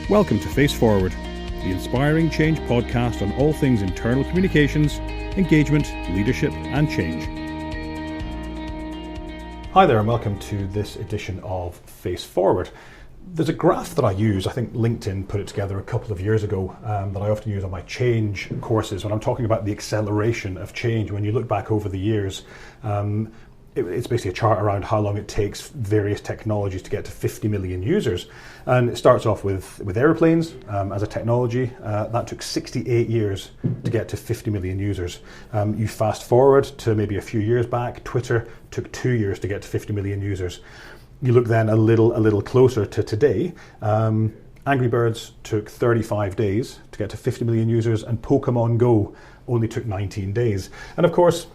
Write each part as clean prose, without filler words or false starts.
Welcome to Face Forward, the inspiring change podcast on all things internal communications, engagement, leadership and change. Hi there and welcome to this edition of Face Forward. There's a graph that I use, I think LinkedIn put it together a couple of years ago, that I often use on my change courses when I'm talking about the acceleration of change. When you look back over the years, it's basically a chart around how long it takes various technologies to get to 50 million users. And it starts off with airplanes as a technology. That took 68 years to get to 50 million users. You fast forward to maybe a few years back, Twitter took 2 years to get to 50 million users. You look then a little closer to today. Angry Birds took 35 days to get to 50 million users, and Pokemon Go only took 19 days. And of course,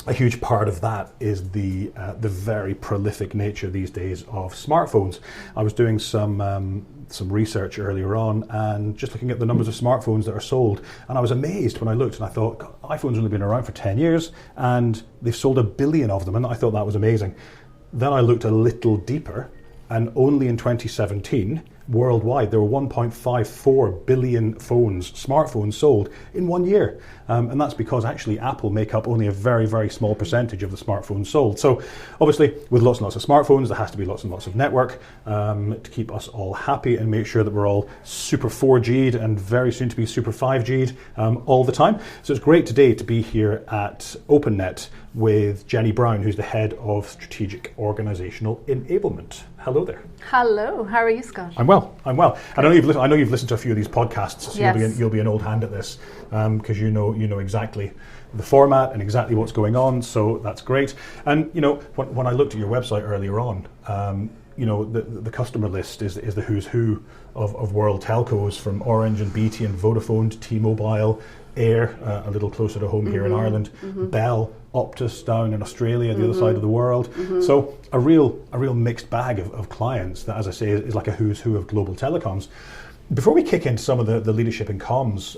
a huge part of that is the very prolific nature these days of smartphones. I was doing some research earlier on and just looking at the numbers of smartphones that are sold, and I was amazed when I looked and I thought, God, iPhone's only been around for 10 years and they've sold 1 billion of them, and I thought that was amazing. Then I looked a little deeper, and only in 2017 worldwide there were 1.54 billion smartphones sold in 1 year, and that's because actually Apple make up only a very, very small percentage of the smartphones sold. So obviously with lots and lots of smartphones there has to be lots and lots of network to keep us all happy and make sure that we're all super 4G'd and very soon to be super 5G'd all the time. So it's great today to be here at Openet with Jeni Brown, who's the head of strategic organisational enablement. Hello there. Hello, how are you, Scott? I'm well. I know you've listened to a few of these podcasts, so yes. you'll be an old hand at this because you know exactly the format and exactly what's going on. So that's great. And when I looked at your website earlier on, the customer list is the who's who of world telcos, from Orange and BT and Vodafone to T-Mobile, Air, a little closer to home here in Ireland, Bell, Optus down in Australia, the other side of the world. So a real mixed bag of clients that, as I say, is like a who's who of global telecoms. Before we kick into some of the leadership and comms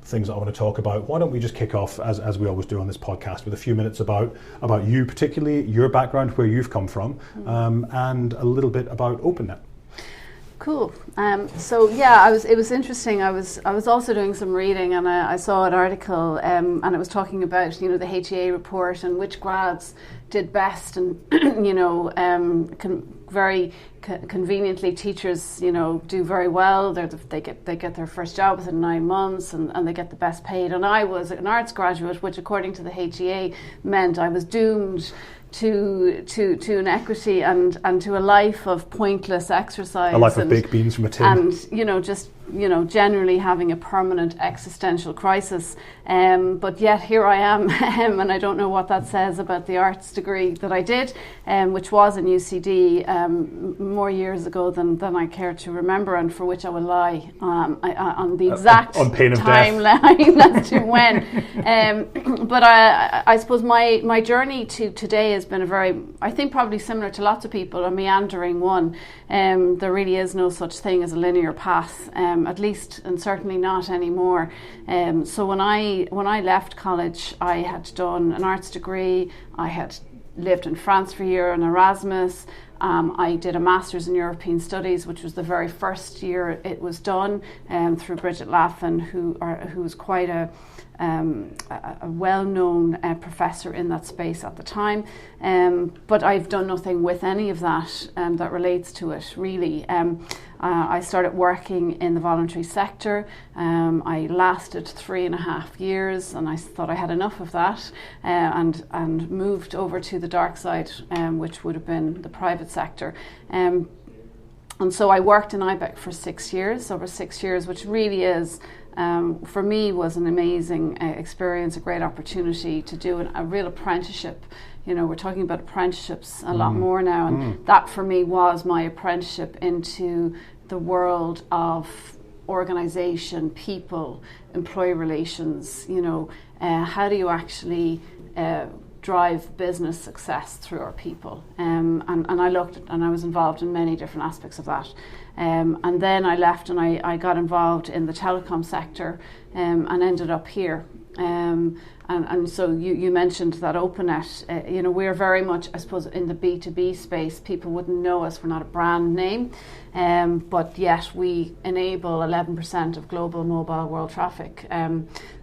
things that I want to talk about, why don't we just kick off, as we always do on this podcast, with a few minutes about you, particularly your background, where you've come from, and a little bit about Openet. Cool. It was interesting. I was also doing some reading, and I saw an article, and it was talking about the HEA report and which grads did best, and very conveniently teachers do very well. They get their first job within 9 months, and they get the best paid. And I was an arts graduate, which according to the HEA meant I was doomed to inequity and to a life of pointless exercise, a life of baked beans from a tin, and generally having a permanent existential crisis. But yet here I am, and I don't know what that says about the arts degree that I did, which was in UCD more years ago than I care to remember, and for which I will lie on the exact on pain of timeline as to when. But I suppose my journey to today has been I think probably similar to lots of people, a meandering one. There really is no such thing as a linear path, at least, and certainly not anymore. So when I left college, I had done an arts degree. I had lived in France for a year on Erasmus. I did a Master's in European Studies, which was the very first year it was done, through Bridget Laffin, who was quite a well-known professor in that space at the time. But I've done nothing with any of that that relates to it, really. I started working in the voluntary sector. I lasted 3.5 years, and I thought I had enough of that, and moved over to the dark side, which would have been the private sector. And so I worked in IBEC for 6 years, over 6 years, which really is, for me, was an amazing experience, a great opportunity to do a real apprenticeship. We're talking about apprenticeships a lot more now, and that for me was my apprenticeship into the world of organisation, people, employee relations. How do you actually drive business success through our people? And I looked at, and I was involved in many different aspects of that. And then I left and I got involved in the telecom sector, and ended up here. And so you mentioned that Openet, we're very much, I suppose, in the B2B space. People wouldn't know us, we're not a brand name, but yet we enable 11% of global mobile world traffic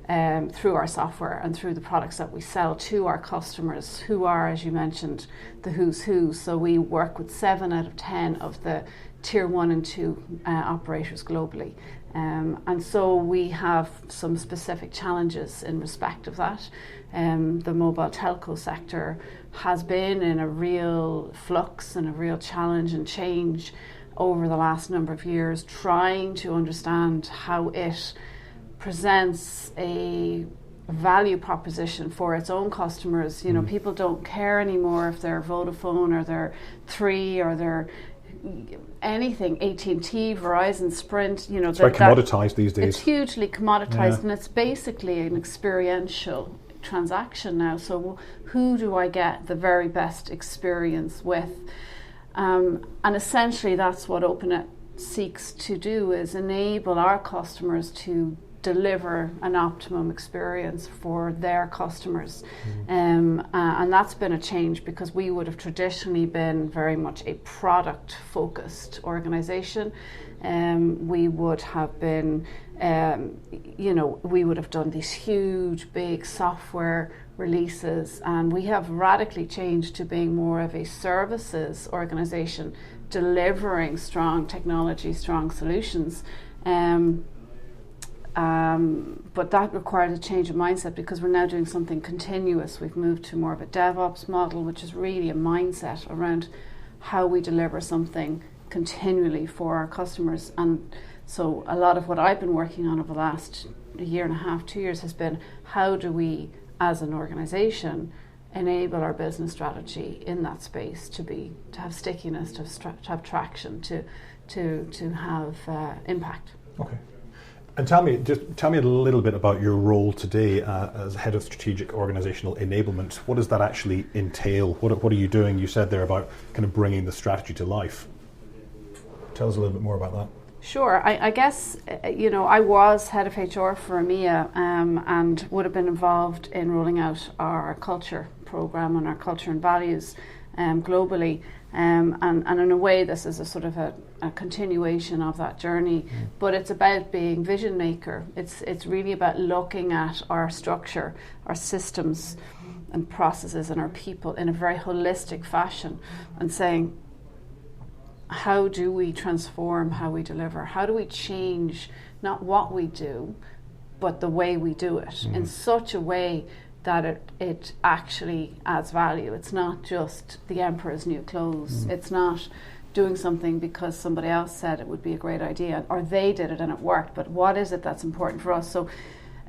through our software and through the products that we sell to our customers, who are, as you mentioned, the who's who. So we work with 7 out of 10 of the tier 1 and 2 operators globally. And so we have some specific challenges in respect of that. The mobile telco sector has been in a real flux and a real challenge and change over the last number of years, trying to understand how it presents a value proposition for its own customers. People don't care anymore if they're Vodafone or they're Three or they're anything, AT&T, Verizon, Sprint, it's very commoditized these days. It's hugely commoditized, and it's basically an experiential transaction now. So who do I get the very best experience with? And essentially that's what Openet seeks to do, is enable our customers to deliver an optimum experience for their customers. And that's been a change, because we would have traditionally been very much a product focused organisation. We would have been, we would have done these huge big software releases, and we have radically changed to being more of a services organisation, delivering strong technology, strong solutions. But that requires a change of mindset, because we're now doing something continuous. We've moved to more of a DevOps model, which is really a mindset around how we deliver something continually for our customers. And so a lot of what I've been working on over the last year and a half, 2 years, has been how do we, as an organisation, enable our business strategy in that space to have stickiness, to have traction, to have impact. Okay. And tell me a little bit about your role today as head of strategic organisational enablement. What does that actually entail? What are you doing? You said there about kind of bringing the strategy to life. Tell us a little bit more about that. Sure. I guess, I was head of HR for EMEA and would have been involved in rolling out our culture programme and our culture and values globally. And in a way, this is a sort of a continuation of that journey, but it's about being vision maker. It's really about looking at our structure, our systems and processes and our people in a very holistic fashion, and saying, how do we transform how we deliver? How do we change not what we do, but the way we do it in such a way that it actually adds value? It's not just the emperor's new clothes. It's not doing something because somebody else said it would be a great idea, or they did it and it worked, but what is it that's important for us? So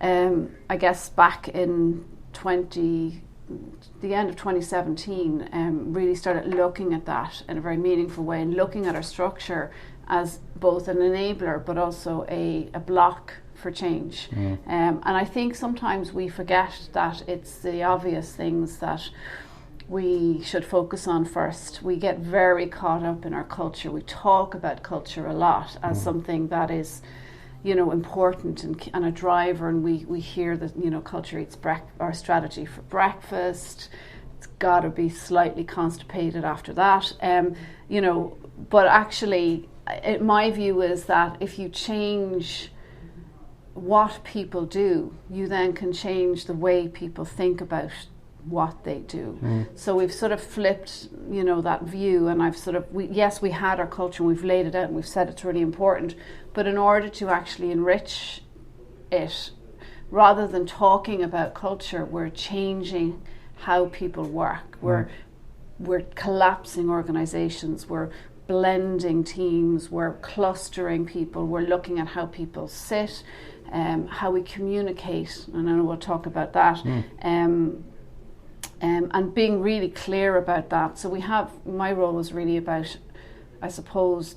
I guess back in the end of 2017, really started looking at that in a very meaningful way, and looking at our structure as both an enabler but also a block for change. And I think sometimes we forget that it's the obvious things that we should focus on first. We get very caught up in our culture. We talk about culture a lot as something that is, important and a driver, and we hear that, culture eats our strategy for breakfast. It's got to be slightly constipated after that. But actually, my view is that if you change what people do, you then can change the way people think about what they do. So we've sort of flipped, that view, and I've sort of, we had our culture and we've laid it out and we've said it's really important, but in order to actually enrich it, rather than talking about culture, we're changing how people work. We're collapsing organizations, we're blending teams, we're clustering people, we're looking at how people sit, how we communicate, and I know we'll talk about that. And being really clear about that. So my role was really about, I suppose,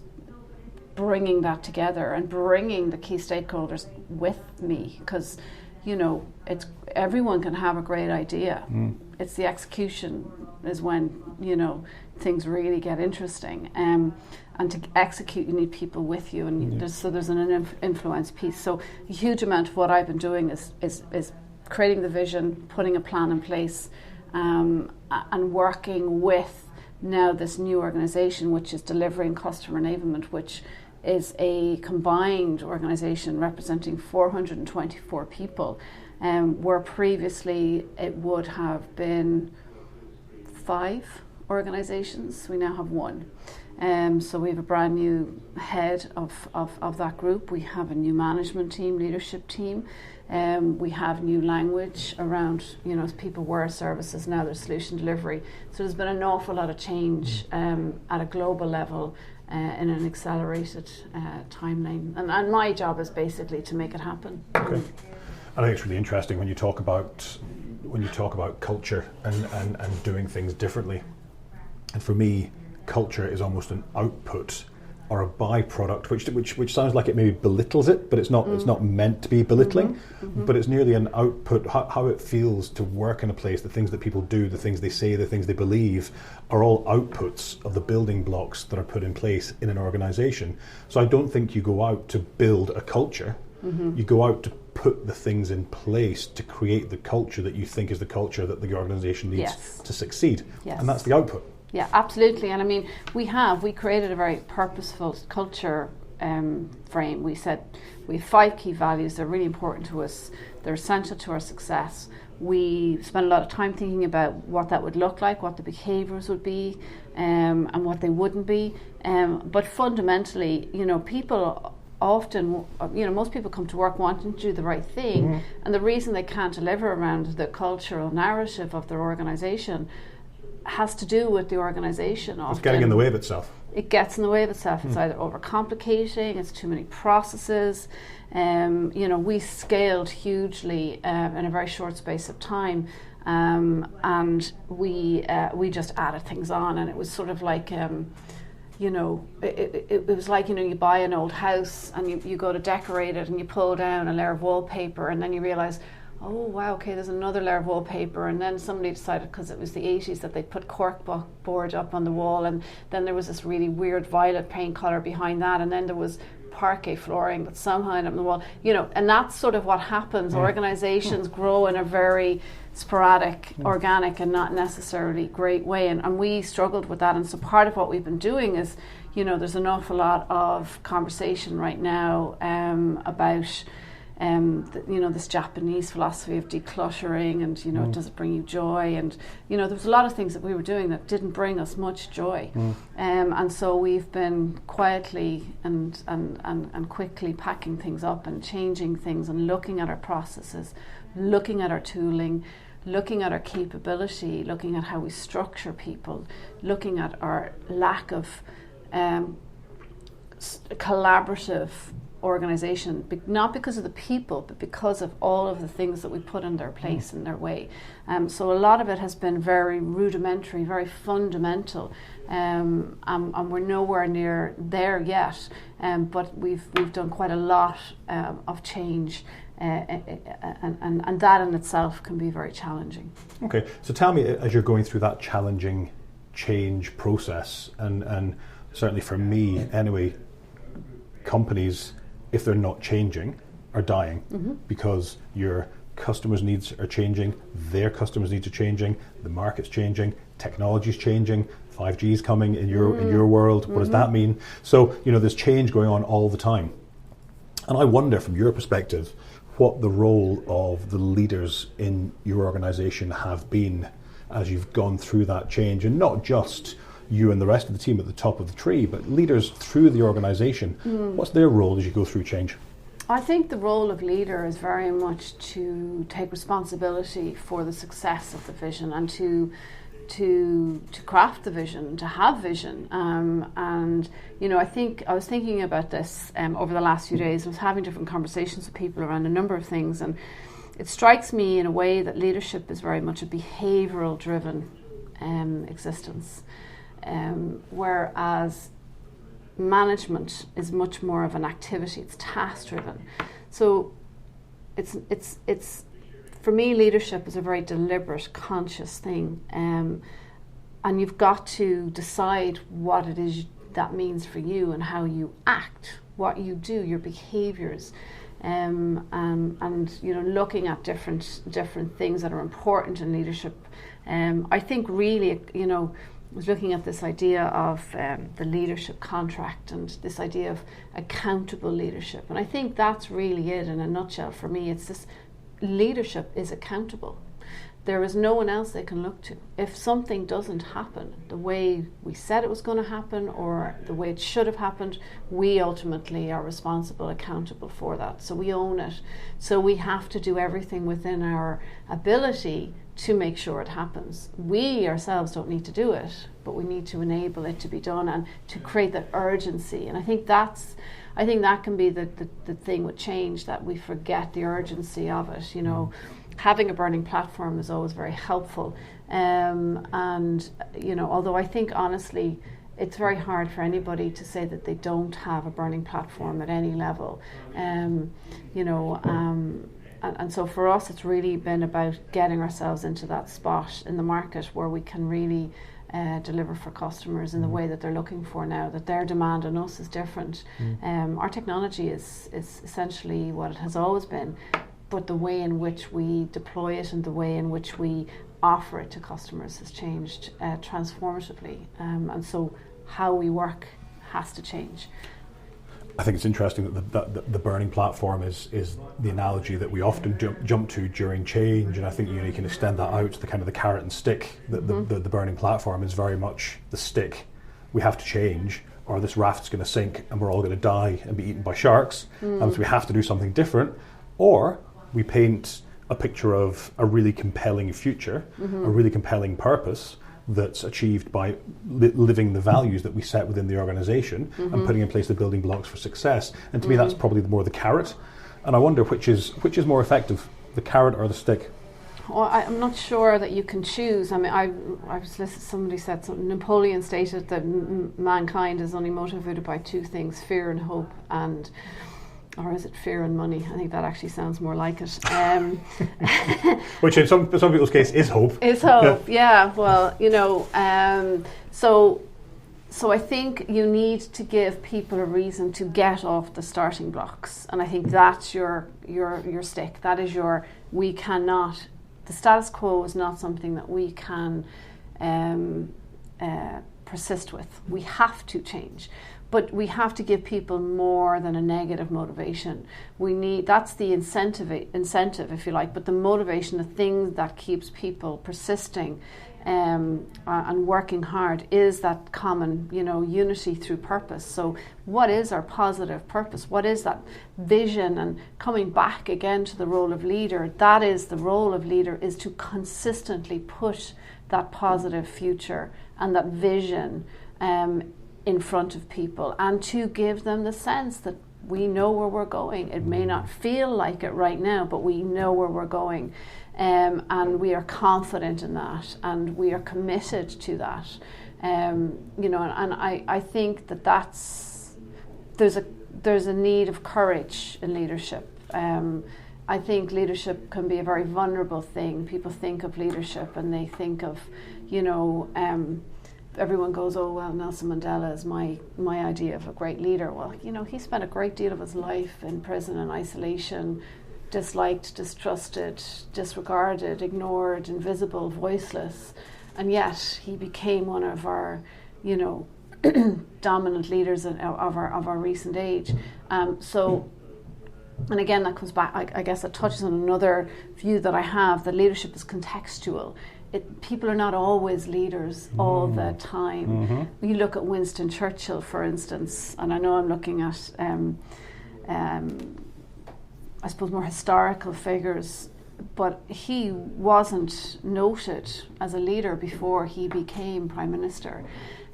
bringing that together and bringing the key stakeholders with me, because, everyone can have a great idea. It's the execution is when, things really get interesting. And to execute, you need people with you, and there's an influence piece. So a huge amount of what I've been doing is creating the vision, putting a plan in place, and working with now this new organisation, which is delivering customer enablement, which is a combined organisation representing 424 people, where previously it would have been 5 organisations. We now have 1. So we have a brand new head of that group. We have a new management team, leadership team. We have new language around, people were services, now there's solution delivery. So there's been an awful lot of change at a global level in an accelerated timeline. And my job is basically to make it happen. Okay. I think it's really interesting when you talk about culture and doing things differently. And for me, culture is almost an output or a byproduct, which sounds like it maybe belittles it, but it's not. It's not meant to be belittling, but it's nearly an output. How it feels to work in a place, the things that people do, the things they say, the things they believe, are all outputs of the building blocks that are put in place in an organisation. So I don't think you go out to build a culture. You go out to put the things in place to create the culture that you think is the culture that the organisation needs to succeed, and that's the output. Yeah, absolutely. And I mean, we created a very purposeful culture frame. We said we have 5 key values. They're really important to us. They're essential to our success. We spent a lot of time thinking about what that would look like, what the behaviours would be, and what they wouldn't be. But fundamentally, people often, most people come to work wanting to do the right thing, and the reason they can't deliver around the cultural narrative of their organisation has to do with the organisation. It's getting in the way of itself. It gets in the way of itself. It's either overcomplicating, it's too many processes. We scaled hugely in a very short space of time, and we just added things on, and it was sort of like, it was like, you buy an old house and you go to decorate it and you pull down a layer of wallpaper, and then you realise, oh wow, okay, there's another layer of wallpaper, and then somebody decided, because it was the 80s, that they'd put cork board up on the wall, and then there was this really weird violet paint colour behind that, and then there was parquet flooring that somehow ended up on the wall, and that's sort of what happens. Organisations grow in a very sporadic, organic, and not necessarily great way, and we struggled with that. And so part of what we've been doing is, there's an awful lot of conversation right now about this Japanese philosophy of decluttering, and does it bring you joy? And there was a lot of things that we were doing that didn't bring us much joy, and so we've been quietly and quickly packing things up and changing things and looking at our processes, looking at our tooling, looking at our capability, looking at how we structure people, looking at our lack of collaborative organisation, not because of the people, but because of all of the things that we put in their place in their way. So a lot of it has been very rudimentary, very fundamental, and we're nowhere near there yet. But we've done quite a lot of change, and that in itself can be very challenging. Okay, so tell me, as you're going through that challenging change process, and certainly for me anyway, companies, if they're not changing, are dying, because your customers' needs are changing, their customers' needs are changing, the market's changing, technology's changing, 5G's coming in your world. What does that mean? So there's change going on all the time, and I wonder, from your perspective, what the role of the leaders in your organisation have been as you've gone through that change, and not just you and the rest of the team at the top of the tree, but leaders through the organisation. What's their role as you go through change? I think the role of leader is very much to take responsibility for the success of the vision, and to craft the vision, to have vision. And I was thinking about this over the last few days. I was having different conversations with people around a number of things, and it strikes me in a way that leadership is very much a behavioural driven existence. Whereas management is much more of an activity, it's task driven. So it's for me, leadership is a very deliberate, conscious thing, and you've got to decide what it is that means for you and how you act, what you do, your behaviours. and looking at different things that are important in leadership. I think really, I was looking at this idea of the leadership contract and this idea of accountable leadership, and I think that's really it in a nutshell for me. It's this: leadership is accountable. There is no one else they can look to. If something doesn't happen the way we said it was going to happen or the way it should have happened, we ultimately are responsible, accountable for that. So we own it. So we have to do everything within our ability to make sure it happens. We ourselves don't need to do it, but we need to enable it to be done and to create that urgency. And I think that can be the thing with change, that we forget the urgency of it. Having a burning platform is always very helpful, and although I think honestly it's very hard for anybody to say that they don't have a burning platform at any level, and so for us it's really been about getting ourselves into that spot in the market where we can really deliver for customers in the way that they're looking for now, that their demand on us is different. Our technology is essentially what it has always been, but the way in which we deploy it and the way in which we offer it to customers has changed transformatively, and so how we work has to change. I think it's interesting that the burning platform is the analogy that we often jump to during change, and I think you can extend that out to the kind of the carrot and stick. The burning platform is very much the stick. We have to change, or this raft's going to sink and we're all going to die and be eaten by sharks, and so we have to do something different. Or we paint a picture of a really compelling future, a really compelling purpose that's achieved by living the values that we set within the organisation and putting in place the building blocks for success. And to me, that's probably more the carrot. And I wonder which is more effective, the carrot or the stick? Well, I'm not sure that you can choose. I mean, I was listening. Somebody said something. Napoleon stated that mankind is only motivated by two things: fear and hope, or is it fear and money? I think that actually sounds more like it. Which in some people's case is hope. Is hope, yeah. Well, so I think you need to give people a reason to get off the starting blocks, and I think that's your stick. That is we cannot. The status quo is not something that we can persist with. We have to change. But we have to give people more than a negative motivation. That's the incentive, if you like, but the motivation, the thing that keeps people persisting and working hard is that common, unity through purpose. So what is our positive purpose? What is that vision? And coming back again to the role of leader, that is the role of leader, is to consistently put that positive future and that vision in front of people, and to give them the sense that we know where we're going. It may not feel like it right now, but we know where we're going, and we are confident in that, and we are committed to that. And I think there's a need of courage in leadership. I think leadership can be a very vulnerable thing. People think of leadership and they think of, everyone goes, oh, well, Nelson Mandela is my idea of a great leader. Well, he spent a great deal of his life in prison and isolation, disliked, distrusted, disregarded, ignored, invisible, voiceless. And yet he became one of our, dominant leaders of our recent age. And again, that comes back, I guess it touches on another view that I have, that leadership is contextual. People are not always leaders all the time. You look at Winston Churchill, for instance, and I know I'm looking at, I suppose, more historical figures, but he wasn't noted as a leader before he became Prime Minister.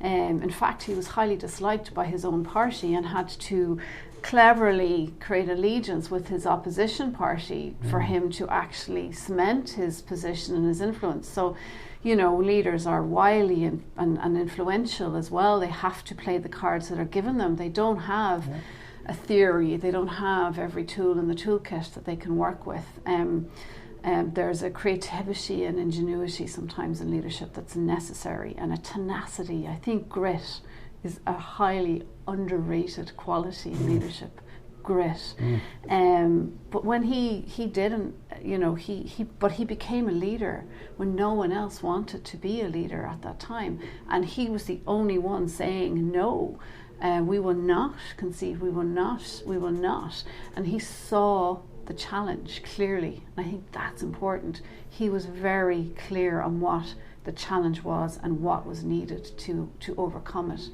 In fact, he was highly disliked by his own party and had to cleverly create allegiance with his opposition party for him to actually cement his position and his influence. So, leaders are wily and influential as well. They have to play the cards that are given them. They don't have a theory. They don't have every tool in the toolkit that they can work with. There's a creativity and ingenuity sometimes in leadership that's necessary, and a tenacity. I think grit is a highly underrated quality in leadership. grit. But when he didn't, he became a leader when no one else wanted to be a leader at that time, and he was the only one saying no. We will not concede. We will not. And he saw the challenge clearly. And I think that's important. He was very clear on what the challenge was and what was needed to overcome it.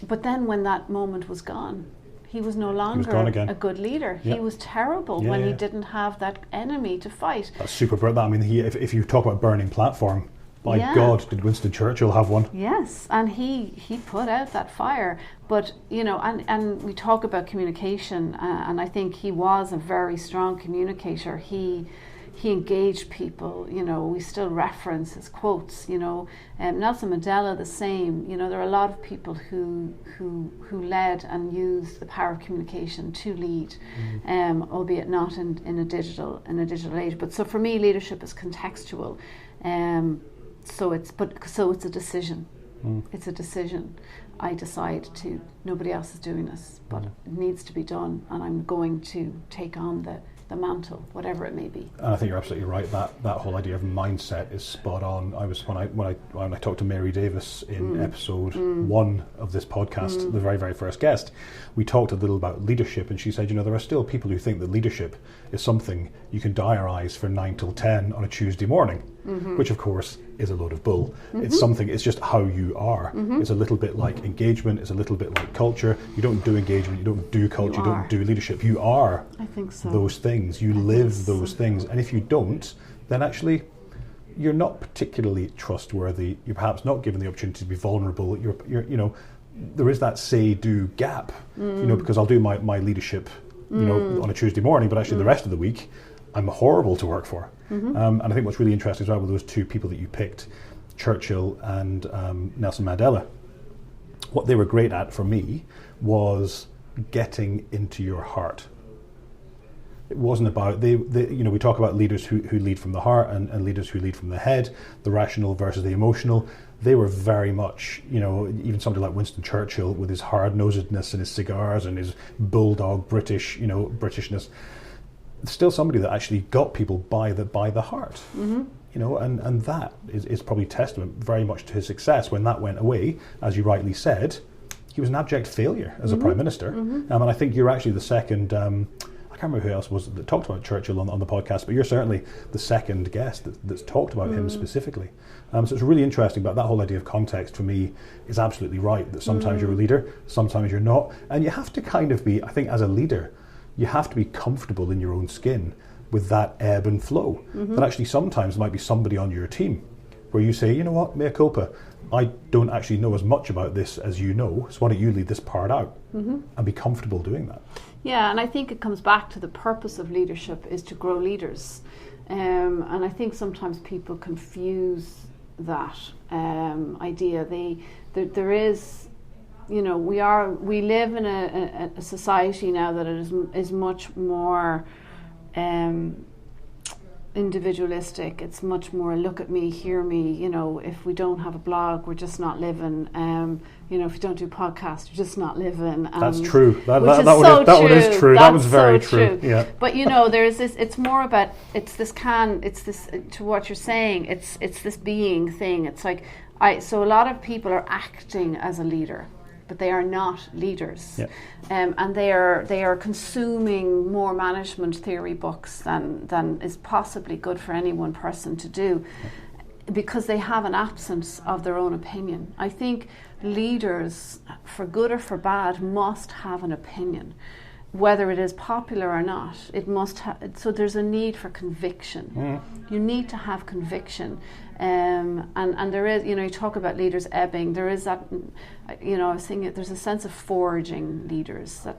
But then when that moment was gone, he was no longer a good leader. Yep. He was terrible when he didn't have that enemy to fight. That's super brilliant. I mean, if you talk about burning platform, by God, did Winston Churchill have one? Yes, and he put out that fire. But, and we talk about communication, and I think he was a very strong communicator. He engaged people, we still reference his quotes, Nelson Mandela the same. There are a lot of people who led and used the power of communication to lead, albeit not in a digital age. But so for me, leadership is contextual. So it's a decision. It's a decision. I decide to. Nobody else is doing this, but it needs to be done, and I'm going to take on the mantle, whatever it may be. And I think you're absolutely right. That whole idea of mindset is spot on. When I talked to Mary Davis in episode 1 of this podcast, the very, very first guest, we talked a little about leadership, and she said, there are still people who think that leadership is something you can diarise for 9 till 10 on a Tuesday morning, which of course is a load of bull. It's just how you are. It's a little bit like engagement, it's a little bit like culture. You don't do engagement, you don't do culture, you don't do leadership. You are those things. You live those things. And if you don't, then actually you're not particularly trustworthy. You're perhaps not given the opportunity to be vulnerable. You're there is that say-do gap, because I'll do my leadership, on a Tuesday morning, but actually the rest of the week I'm horrible to work for. And I think what's really interesting as well with those two people that you picked, Churchill and Nelson Mandela, what they were great at for me was getting into your heart. It wasn't about, we talk about leaders who lead from the heart and leaders who lead from the head, the rational versus the emotional. They were very much, even somebody like Winston Churchill with his hard-nosedness and his cigars and his bulldog Britishness, still somebody that actually got people by the heart. And that is probably testament very much to his success. When that went away, as you rightly said, he was an abject failure as a Prime Minister. And I think you're actually the second, I can't remember who else was that talked about Churchill on the podcast, but you're certainly the second guest that's talked about him specifically. So it's really interesting, but that whole idea of context for me is absolutely right, that sometimes you're a leader, sometimes you're not. And you have to kind of be, I think as a leader, you have to be comfortable in your own skin with that ebb and flow. That actually sometimes might be somebody on your team where you say, you know what, mea culpa, I don't actually know as much about this as you know, so why don't you lead this part out and be comfortable doing that. Yeah, and I think it comes back to the purpose of leadership is to grow leaders. And I think sometimes people confuse that idea. There is, we live in a society now that is much more individualistic. It's much more look at me, hear me. If we don't have a blog, we're just not living. If you don't do podcasts, you're just not living. That's true. That one is true. That was very true. Yeah. But there's this. It's more about to what you're saying. It's this being thing. It's like so a lot of people are acting as a leader, but they are not leaders. Yeah. And they are consuming more management theory books than is possibly good for any one person to do, because they have an absence of their own opinion. I think leaders, for good or for bad, must have an opinion, whether it is popular or not. It must so there's a need for conviction. You need to have conviction. And there is, you talk about leaders ebbing. There is that, I was thinking there's a sense of forging leaders that,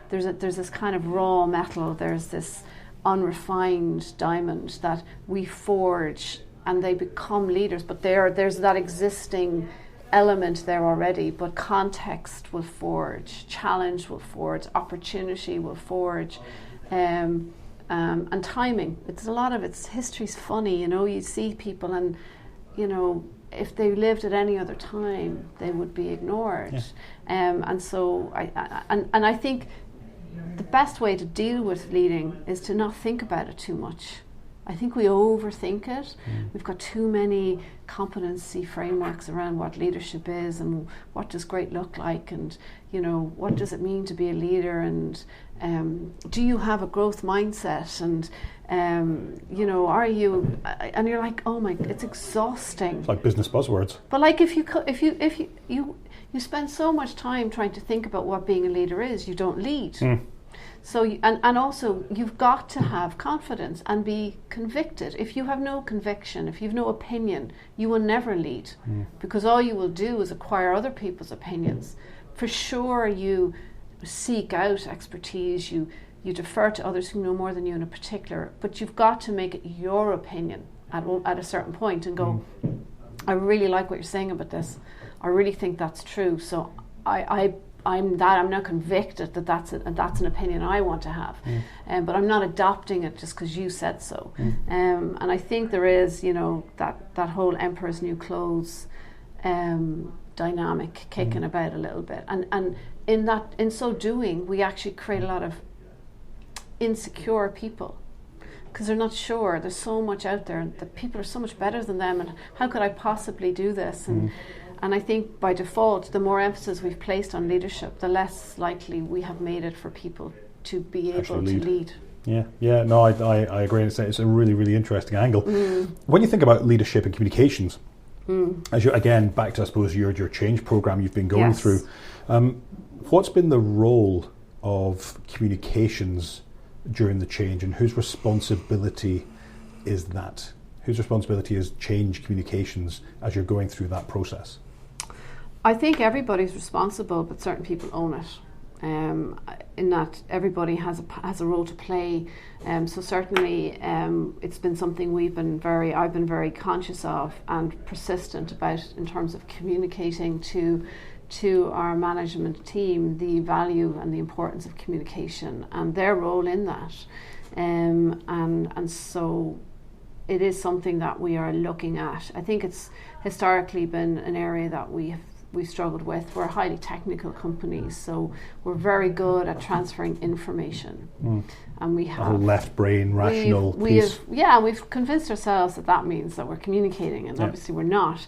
there's this kind of raw metal. There's this unrefined diamond that we forge, and they become leaders. But there's that existing element there already. But context will forge, challenge will forge, opportunity will forge. And timing. History's funny, you see people and, if they lived at any other time, they would be ignored. Yeah. And so I think the best way to deal with leading is to not think about it too much. I think we overthink it. We've got too many competency frameworks around what leadership is and what does great look like, and what does it mean to be a leader, and do you have a growth mindset, and are you, and you're like, oh my, it's exhausting. It's like business buzzwords. But like if you spend so much time trying to think about what being a leader is, you don't lead. So, and also you've got to have confidence and be convicted. If you have no conviction, if you've no opinion, you will never lead, because all you will do is acquire other people's opinions. For sure, you seek out expertise, you defer to others who know more than you in a particular, but you've got to make it your opinion at a certain point and go, I really like what you're saying about this. I really think that's true. So I'm not convicted that that's an opinion I want to have, but I'm not adopting it just because you said so. And I think there is, that whole emperor's new clothes dynamic kicking about a little bit, and in so doing, we actually create a lot of insecure people, because they're not sure. There's so much out there, and the people are so much better than them, and how could I possibly do this? And I think by default, the more emphasis we've placed on leadership, the less likely we have made it for people to be able to lead. Yeah, no, I agree. It's a really, really interesting angle. When you think about leadership and communications, as you, again, back to, I suppose, your change program you've been going through, what's been the role of communications during the change, and whose responsibility is that? Whose responsibility is change communications as you're going through that process? I think everybody's responsible, but certain people own it. In that everybody has a role to play. So certainly it's been something I've been very conscious of and persistent about in terms of communicating to our management team the value and the importance of communication and their role in that. And so it is something that we are looking at. I think it's historically been an area that we've struggled with. We're a highly technical company, so we're very good at transferring information. And we have a left brain rational piece. We've convinced ourselves that means that we're communicating, and obviously we're not.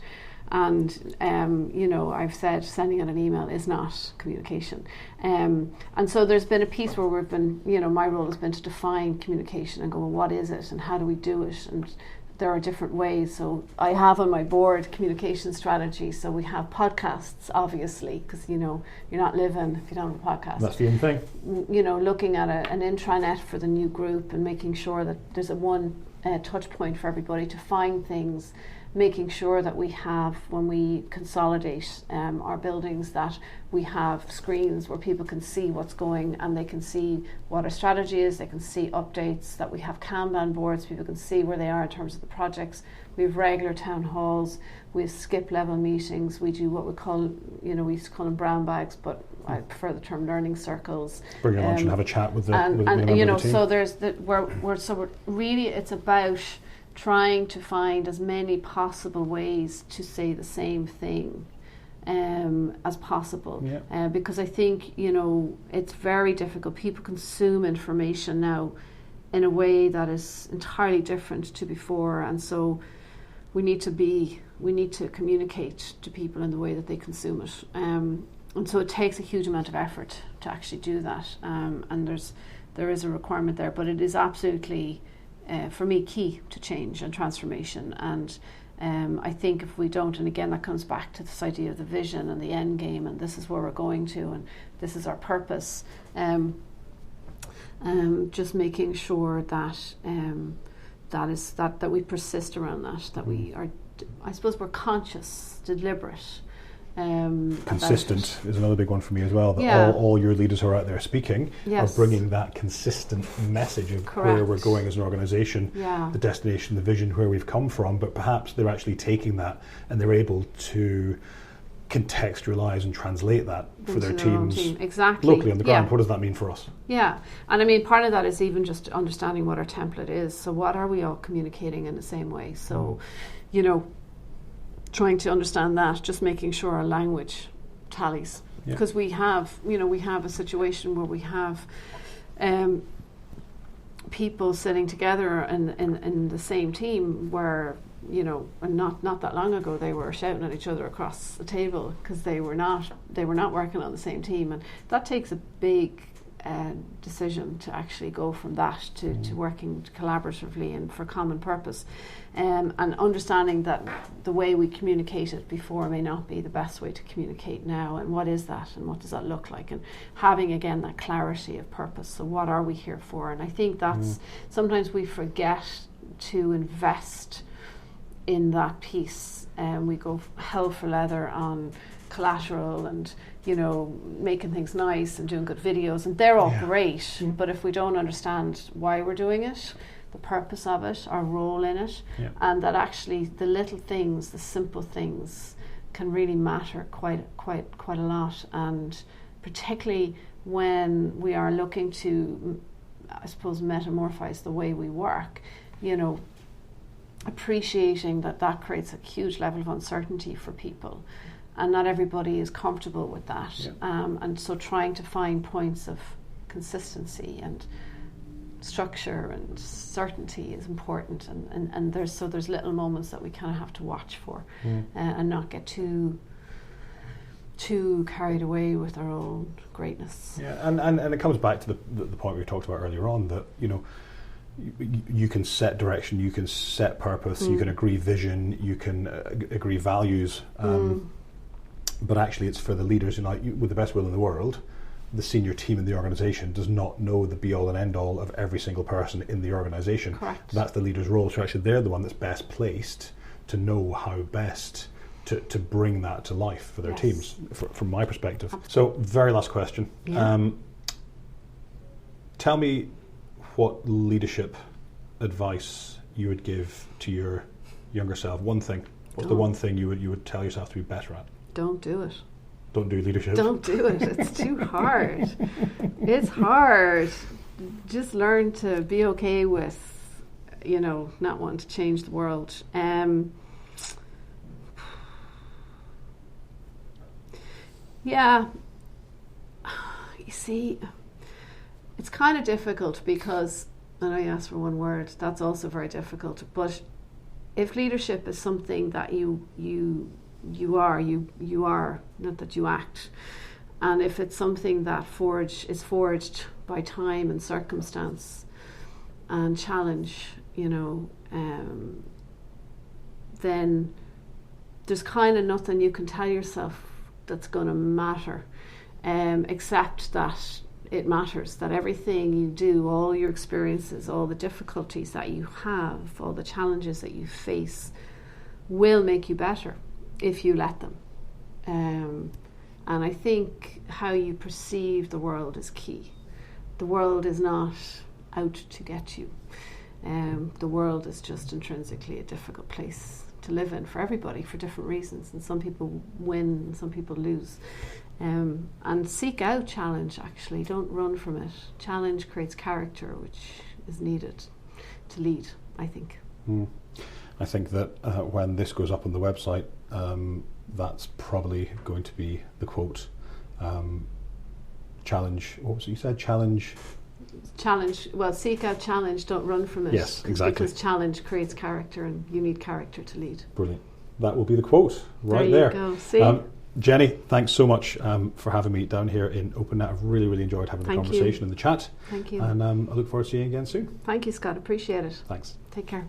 And I've said sending out an email is not communication. And so there's been a piece where we've been, my role has been to define communication and go, well, what is it and how do we do it? And there are different ways. So I have on my board communication strategy. So we have podcasts, obviously, because you're not living if you don't have a podcast. That's the in thing. Looking at an intranet for the new group and making sure that there's a one touch point for everybody to find things. Making sure that we have, when we consolidate our buildings, that we have screens where people can see what's going, and they can see what our strategy is, they can see updates, that we have Kanban boards, people can see where they are in terms of the projects. We have regular town halls, we have skip level meetings, we do what we call, we used to call them brown bags, but I prefer the term learning circles. Bring your lunch and have a chat with the team. So there's we're really, it's about trying to find as many possible ways to say the same thing as possible. Because I think, it's very difficult. People consume information now in a way that is entirely different to before, and so we need to communicate to people in the way that they consume it. And so it takes a huge amount of effort to actually do that. And there is a requirement there, but it is absolutely for me key to change and transformation. And I think if we don't, and again that comes back to this idea of the vision and the end game, and this is where we're going to, and this is our purpose, just making sure that that we persist around that we are, I suppose we're conscious, deliberate. Consistent is another big one for me as well. That all your leaders who are out there speaking are bringing that consistent message of where we're going as an organisation, the destination, the vision, where we've come from. But perhaps they're actually taking that and they're able to contextualise and translate that for their teams locally on the ground. What does that mean for us? Yeah, and I mean part of that is even just understanding what our template is. So what are we all communicating in the same way? So, trying to understand that, just making sure our language tallies. Because we have a situation where we have people sitting together in the same team where, and not that long ago they were shouting at each other across the table because they were not working on the same team, and that takes a big decision to actually go from that to working collaboratively and for common purpose, and understanding that the way we communicated before may not be the best way to communicate now, and what is that and what does that look like, and having again that clarity of purpose. So what are we here for? And I think that's sometimes we forget to invest in that piece, and we go hell for leather on collateral and making things nice and doing good videos, and they're all great, but if we don't understand why we're doing it, the purpose of it, our role in it, and that actually the little things, the simple things can really matter quite a lot, and particularly when we are looking to, I suppose, metamorphise the way we work, appreciating that creates a huge level of uncertainty for people. And not everybody is comfortable with that. And so trying to find points of consistency and structure and certainty is important. And there's little moments that we kind of have to watch for and not get too carried away with our own greatness. Yeah, and it comes back to the point we talked about earlier on, that, you can set direction, you can set purpose, you can agree vision, you can agree values, but actually it's for the leaders. With the best will in the world, the senior team in the organisation does not know the be-all and end-all of every single person in the organisation. Correct. That's the leader's role, so actually they're the one that's best placed to know how best to bring that to life for their teams, from my perspective. Absolutely. So, very last question. Tell me what leadership advice you would give to your younger self. One thing. What's the one thing you would tell yourself to be better at? Don't do it. Don't do leadership. Don't do it. It's too hard. It's hard. Just learn to be okay with, not wanting to change the world. You see, it's kind of difficult because, I know you asked for one word, that's also very difficult, but if leadership is something that you are, not that you act, and if it's something that is forged by time and circumstance and challenge, then there's kind of nothing you can tell yourself that's going to matter, except that it matters, that everything you do, all your experiences, all the difficulties that you have, all the challenges that you face will make you better if you let them. And I think how you perceive the world is key. The world is not out to get you. The world is just intrinsically a difficult place to live in for everybody for different reasons, and some people win and some people lose. And seek out challenge, actually. Don't run from it. Challenge creates character, which is needed to lead, I think. I think that when this goes up on the website, that's probably going to be the quote. Challenge, what was it you said? Challenge, well, seek out challenge, don't run from it. Yes, exactly. Because challenge creates character, and you need character to lead. Brilliant. That will be the quote right there. There You go. See? Jeni, thanks so much for having me down here in Openet. I've really, really enjoyed having the conversation and the chat. Thank you. And I look forward to seeing you again soon. Thank you, Scott. Appreciate it. Thanks. Take care.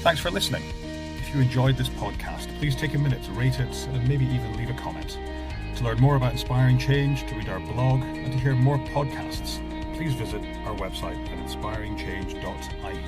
Thanks for listening. If you enjoyed this podcast, please take a minute to rate it and maybe even leave a comment. To learn more about inspiring change, to read our blog, and to hear more podcasts, please visit our website at inspiringchange.ie.